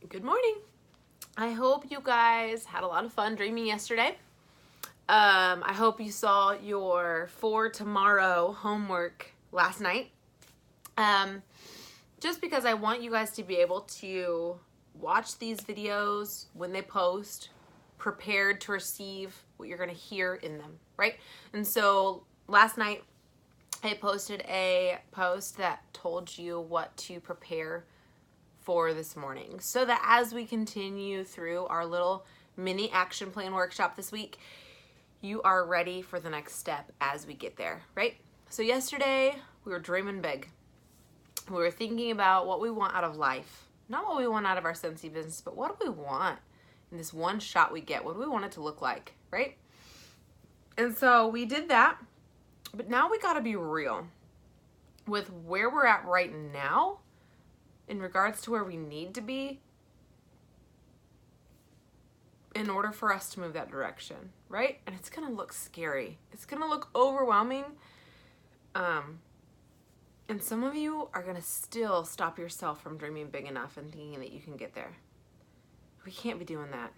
Good morning. I hope you guys had a lot of fun dreaming yesterday. I hope you saw your for tomorrow homework last night. Just because I want you guys to be able to watch these videos when they post, prepared to receive what you're going to hear in them, right? And so last night I posted a post that told you what to prepare for this morning, so that as we continue through our little mini action plan workshop this week, you are ready for the next step as we get there, right? So yesterday we were dreaming big. We were thinking about what we want out of life, not what we want out of our Scentsy business, but what do we want in this one shot we get? What do we want it to look like, right? And so we did that, but now we got to be real with where we're at right now in regards to where we need to be in order for us to move that direction, right? And it's going to look scary. It's going to look overwhelming. And some of you are going to still stop yourself from dreaming big enough and thinking that you can get there. We can't be doing that.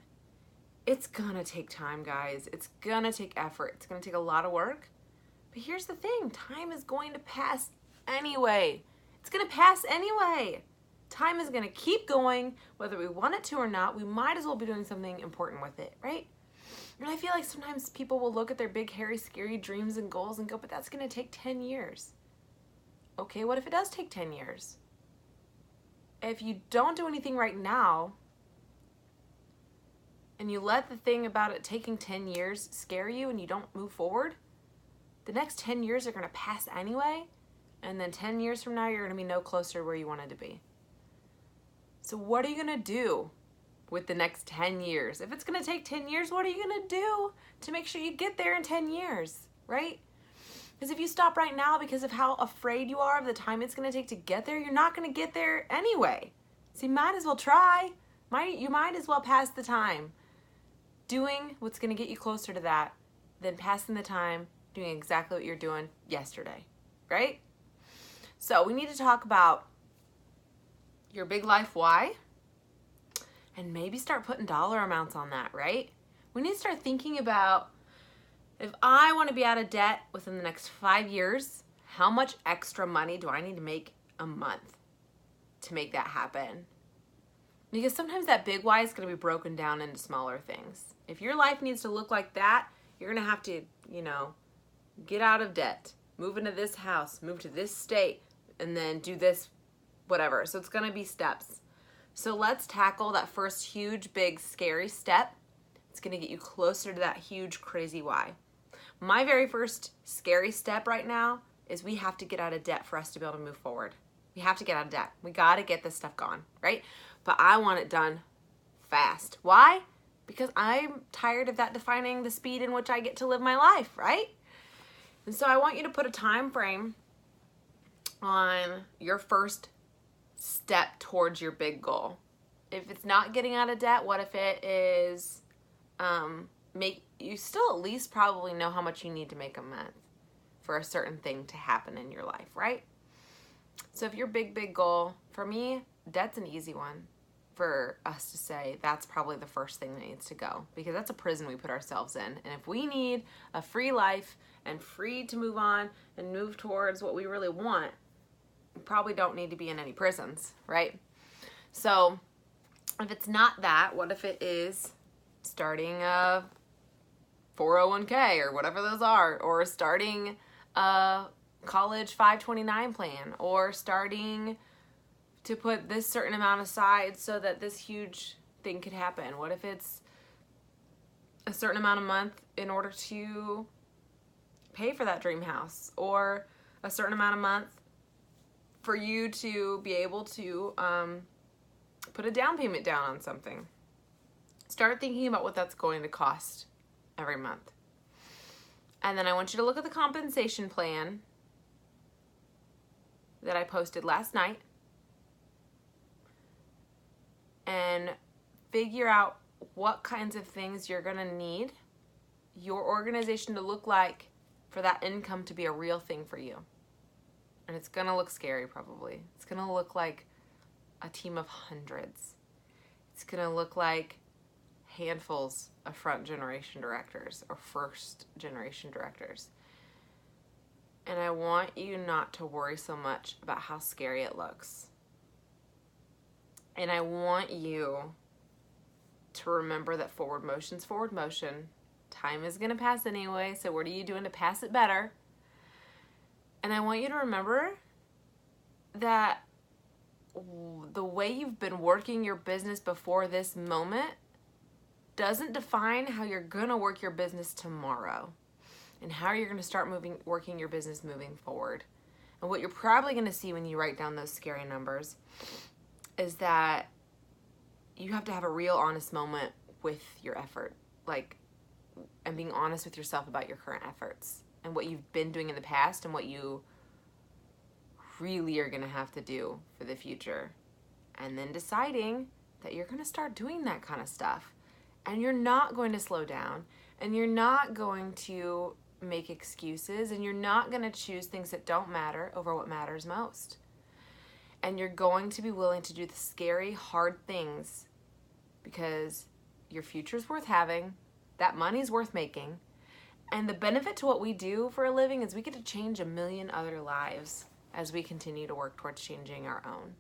It's going to take time, guys. It's going to take effort. It's going to take a lot of work. But here's the thing. Time is going to pass anyway. It's going to pass anyway. Time is going to keep going, whether we want it to or not. We might as well be doing something important with it, right? And I feel like sometimes people will look at their big, hairy, scary dreams and goals and go, but that's going to take 10 years. Okay, what if it does take 10 years? If you don't do anything right now, and you let the thing about it taking 10 years scare you and you don't move forward, the next 10 years are going to pass anyway, and then 10 years from now, you're going to be no closer to where you wanted to be. So what are you going to do with the next 10 years? If it's going to take 10 years, what are you going to do to make sure you get there in 10 years, right? Because if you stop right now because of how afraid you are of the time it's going to take to get there, you're not going to get there anyway. So you might as well try. You might as well pass the time doing what's going to get you closer to that than passing the time doing exactly what you're doing yesterday, right? So we need to talk about your big life why, and maybe start putting dollar amounts on that, right? We need to start thinking about, if I want to be out of debt within the next 5 years, how much extra money do I need to make a month to make that happen? Because sometimes that big why is going to be broken down into smaller things. If your life needs to look like that, you're going to have to, get out of debt, move into this house, move to this state, and then do this whatever. So it's going to be steps. So let's tackle that first huge, big, scary step. It's going to get you closer to that huge, crazy why. My very first scary step right now is we have to get out of debt for us to be able to move forward. We have to get out of debt. We got to get this stuff gone, right? But I want it done fast. Why? Because I'm tired of that defining the speed in which I get to live my life, right? And so I want you to put a time frame on your first step towards your big goal. If it's not getting out of debt, what if it is you still at least probably know how much you need to make a month for a certain thing to happen in your life, right? So if your big goal, for me, debt's an easy one for us to say that's probably the first thing that needs to go, because that's a prison we put ourselves in. And if we need a free life and free to move on and move towards what we really want, we probably don't need to be in any prisons, right? So if it's not that, what if it is starting a 401k or whatever those are, or starting a college 529 plan, or starting to put this certain amount aside so that this huge thing could happen? What if it's a certain amount a month in order to pay for that dream house, or a certain amount a month for you to be able to put a down payment down on something? Start thinking about what that's going to cost every month. And then I want you to look at the compensation plan that I posted last night and figure out what kinds of things you're going to need your organization to look like for that income to be a real thing for you. And it's going to look scary probably. It's going to look like a team of hundreds. It's going to look like handfuls of front generation directors or first generation directors. And I want you not to worry so much about how scary it looks. And I want you to remember that forward motion's forward motion. Time is going to pass anyway, so what are you doing to pass it better? And I want you to remember that the way you've been working your business before this moment doesn't define how you're going to work your business tomorrow and how you're going to start working your business moving forward. And what you're probably going to see when you write down those scary numbers is that you have to have a real honest moment with your effort, and being honest with yourself about your current efforts and what you've been doing in the past and what you really are going to have to do for the future. And then deciding that you're going to start doing that kind of stuff. And you're not going to slow down, and you're not going to make excuses, and you're not going to choose things that don't matter over what matters most. And you're going to be willing to do the scary, hard things because your future's worth having, that money's worth making, and the benefit to what we do for a living is we get to change a million other lives as we continue to work towards changing our own.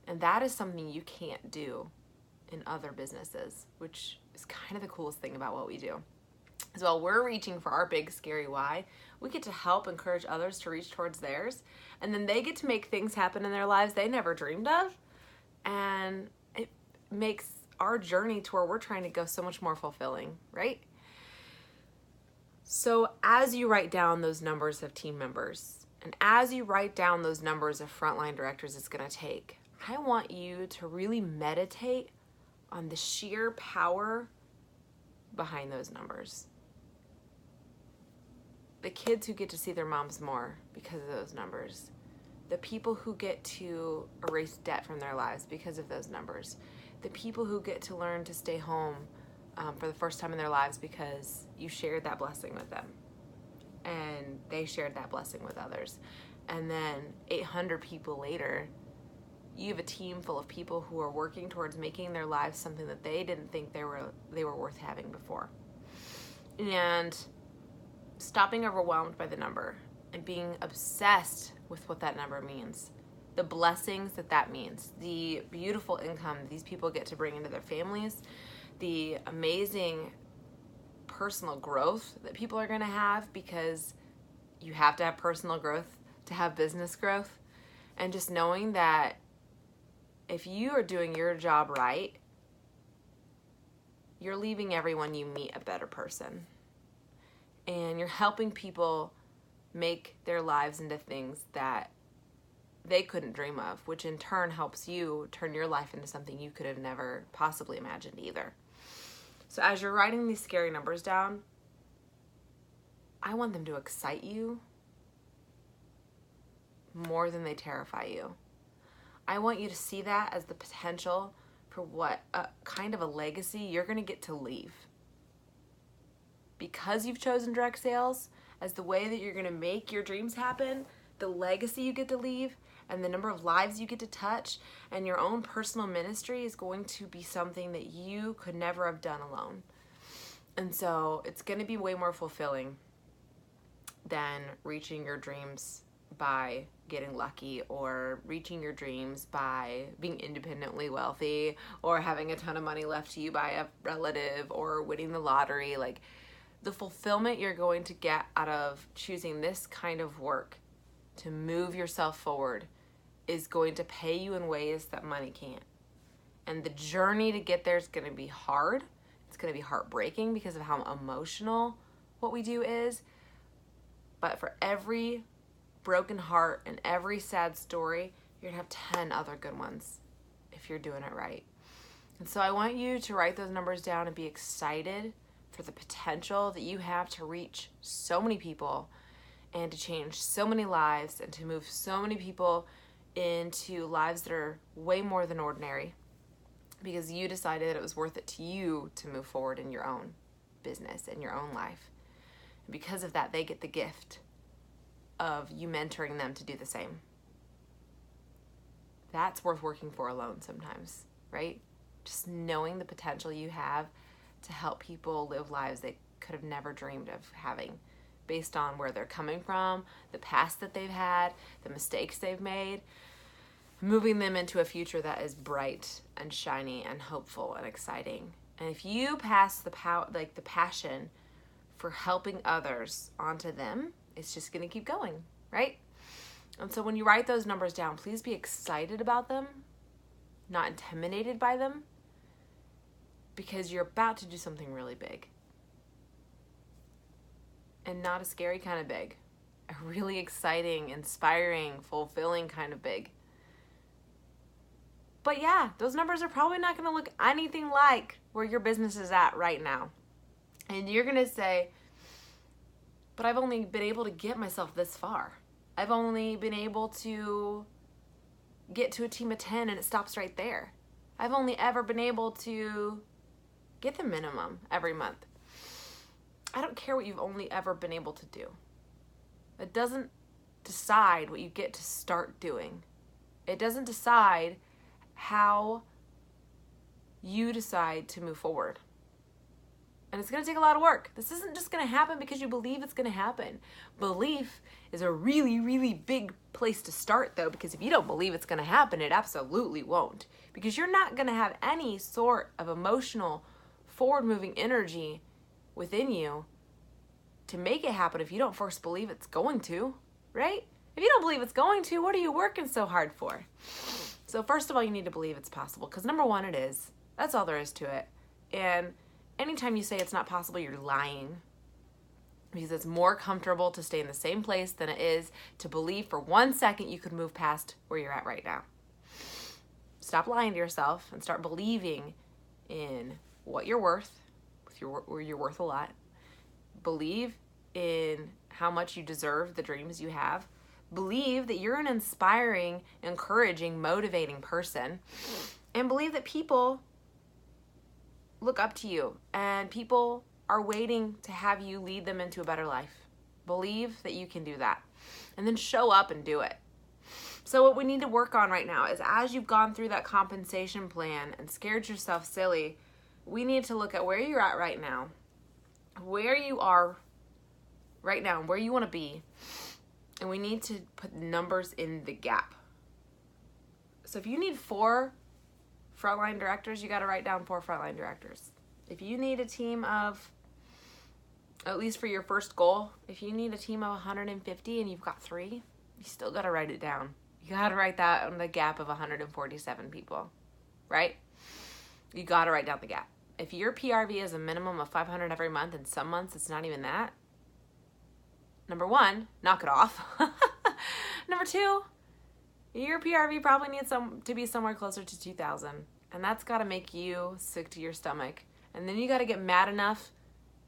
And that is something you can't do in other businesses, which is kind of the coolest thing about what we do. As well, we're reaching for our big scary why. We get to help encourage others to reach towards theirs, and then they get to make things happen in their lives they never dreamed of, and it makes our journey to where we're trying to go so much more fulfilling, right? So as you write down those numbers of team members, and as you write down those numbers of frontline directors it's going to take, I want you to really meditate on the sheer power behind those numbers. The kids who get to see their moms more because of those numbers. The people who get to erase debt from their lives because of those numbers. The people who get to learn to stay home for the first time in their lives because you shared that blessing with them. And they shared that blessing with others. And then 800 people later, you have a team full of people who are working towards making their lives something that they didn't think they were worth having before. And stopping overwhelmed by the number and being obsessed with what that number means. The blessings that means. The beautiful income these people get to bring into their families. The amazing personal growth that people are going to have, because you have to have personal growth to have business growth. And just knowing that if you are doing your job right, you're leaving everyone you meet a better person. And you're helping people make their lives into things that they couldn't dream of, which in turn helps you turn your life into something you could have never possibly imagined either. So as you're writing these scary numbers down, I want them to excite you more than they terrify you. I want you to see that as the potential for what kind of a legacy you're going to get to leave. Because you've chosen direct sales as the way that you're going to make your dreams happen, the legacy you get to leave, and the number of lives you get to touch, and your own personal ministry is going to be something that you could never have done alone. And so it's going to be way more fulfilling than reaching your dreams by getting lucky, or reaching your dreams by being independently wealthy, or having a ton of money left to you by a relative, or winning the lottery. Like, the fulfillment you're going to get out of choosing this kind of work to move yourself forward is going to pay you in ways that money can't. And the journey to get there is going to be hard. It's going to be heartbreaking because of how emotional what we do is. But for every broken heart and every sad story, you're going to have 10 other good ones if you're doing it right. And so I want you to write those numbers down and be excited for the potential that you have to reach so many people and to change so many lives and to move so many people into lives that are way more than ordinary, because you decided that it was worth it to you to move forward in your own business and your own life. And because of that, they get the gift of you mentoring them to do the same. That's worth working for alone sometimes. right? Just knowing the potential you have to help people live lives they could have never dreamed of having based on where they're coming from, the past that they've had, the mistakes they've made, moving them into a future that is bright and shiny and hopeful and exciting. And if you pass the passion for helping others onto them, it's just going to keep going, right? And so when you write those numbers down, please be excited about them, not intimidated by them, because you're about to do something really big. And not a scary kind of big. A really exciting, inspiring, fulfilling kind of big. But yeah, those numbers are probably not going to look anything like where your business is at right now. And you're going to say, but I've only been able to get myself this far. I've only been able to get to a team of 10 and it stops right there. I've only ever been able to get the minimum every month. I don't care what you've only ever been able to do. It doesn't decide what you get to start doing. It doesn't decide how you decide to move forward. And it's going to take a lot of work. This isn't just going to happen because you believe it's going to happen. Belief is a really, really big place to start, though, because if you don't believe it's going to happen, it absolutely won't. Because you're not going to have any sort of emotional, forward-moving energy within you to make it happen if you don't first believe it's going to, right? If you don't believe it's going to, what are you working so hard for? So first of all, you need to believe it's possible, because number one, it is. That's all there is to it. And anytime you say it's not possible, you're lying, because it's more comfortable to stay in the same place than it is to believe for 1 second you could move past where you're at right now. Stop lying to yourself and start believing in what you're worth. You're worth a lot. Believe in how much you deserve the dreams you have. Believe that you're an inspiring, encouraging, motivating person. And believe that people look up to you and people are waiting to have you lead them into a better life. Believe that you can do that. And then show up and do it. So what we need to work on right now is, as you've gone through that compensation plan and scared yourself silly, we need to look at where you're at right now, where you are right now, and where you want to be. And we need to put numbers in the gap. So if you need 4 frontline directors, you got to write down 4 frontline directors. If you need a team of, at least for your first goal, if you need a team of 150 and you've got 3, you still got to write it down. You got to write that on the gap of 147 people, right? You got to write down the gap. If your PRV is a minimum of 500 every month, and some months it's not even that, number 1, knock it off. Number 2, your PRV probably needs to be somewhere closer to 2,000. And that's got to make you sick to your stomach. And then you got to get mad enough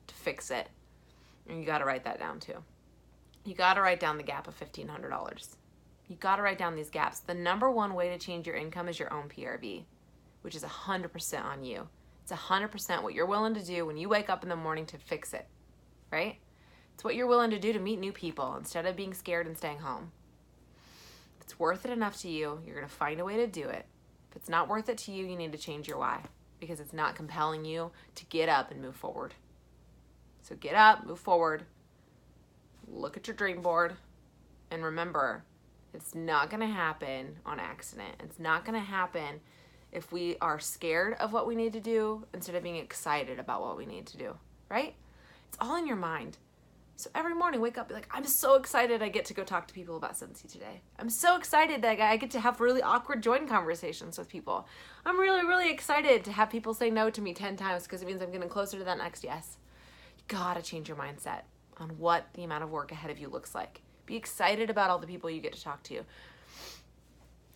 to fix it. And you got to write that down too. You got to write down the gap of $1,500. You got to write down these gaps. The number 1 way to change your income is your own PRV, which is 100% on you. It's 100% what you're willing to do when you wake up in the morning to fix it, right? It's what you're willing to do to meet new people instead of being scared and staying home. If it's worth it enough to you, you're going to find a way to do it. If it's not worth it to you, you need to change your why, because it's not compelling you to get up and move forward. So get up, move forward, look at your dream board, and remember, it's not going to happen on accident. It's not going to happen if we are scared of what we need to do instead of being excited about what we need to do, right? It's all in your mind. So every morning, wake up, be like, I'm so excited I get to go talk to people about Scentsy today. I'm so excited that I get to have really awkward join conversations with people. I'm really, really excited to have people say no to me 10 times because it means I'm getting closer to that next yes. You gotta change your mindset on what the amount of work ahead of you looks like. Be excited about all the people you get to talk to,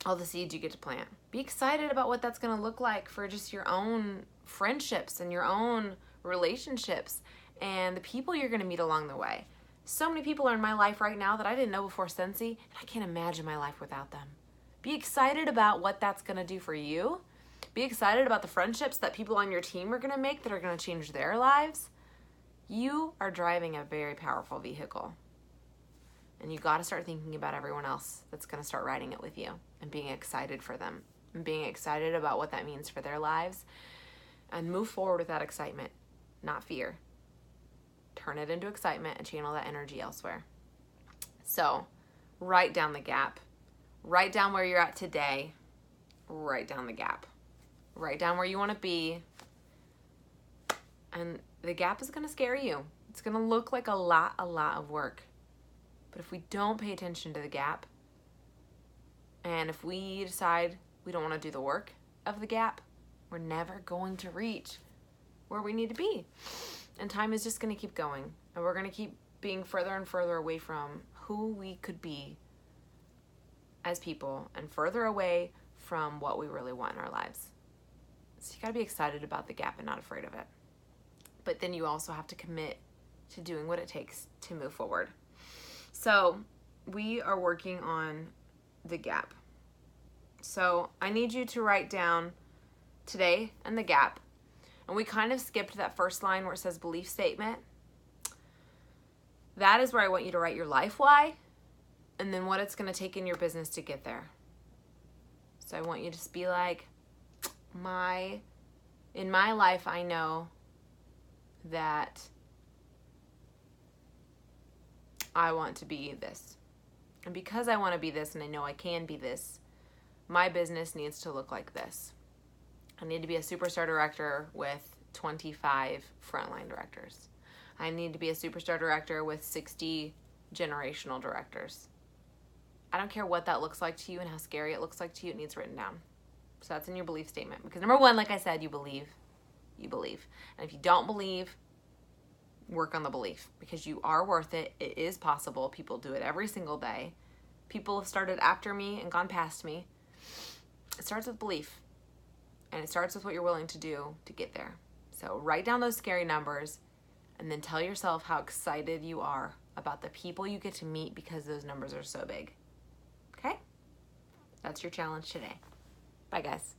all the seeds you get to plant. Be excited about what that's going to look like for just your own friendships and your own relationships and the people you're going to meet along the way. So many people are in my life right now that I didn't know before Scentsy, and I can't imagine my life without them. Be excited about what that's going to do for you. Be excited about the friendships that people on your team are going to make that are going to change their lives. You are driving a very powerful vehicle. And you got to start thinking about everyone else that's going to start riding it with you and being excited for them. and being excited about what that means for their lives, and move forward with that excitement, not fear. Turn it into excitement and channel that energy elsewhere. So write down the gap. Write down where you're at today. Write down the gap. Write down where you want to be. And the gap is going to scare you. It's going to look like a lot of work. But if we don't pay attention to the gap, and if we decide we don't want to do the work of the gap, we're never going to reach where we need to be. And time is just going to keep going. And we're going to keep being further and further away from who we could be as people, and further away from what we really want in our lives. So you got to be excited about the gap and not afraid of it. But then you also have to commit to doing what it takes to move forward. So we are working on the gap. So I need you to write down today and the gap. And we kind of skipped that first line where it says belief statement. That is where I want you to write your life why, and then what it's going to take in your business to get there. So I want you to just be like, in my life, I know that I want to be this. And because I want to be this and I know I can be this, my business needs to look like this. I need to be a superstar director with 25 frontline directors. I need to be a superstar director with 60 generational directors. I don't care what that looks like to you and how scary it looks like to you. It needs written down. So that's in your belief statement. Because number one, like I said, you believe. You believe. And if you don't believe, work on the belief. Because you are worth it. It is possible. People do it every single day. People have started after me and gone past me. It starts with belief. And it starts with what you're willing to do to get there. So write down those scary numbers and then tell yourself how excited you are about the people you get to meet because those numbers are so big. Okay? That's your challenge today. Bye, guys.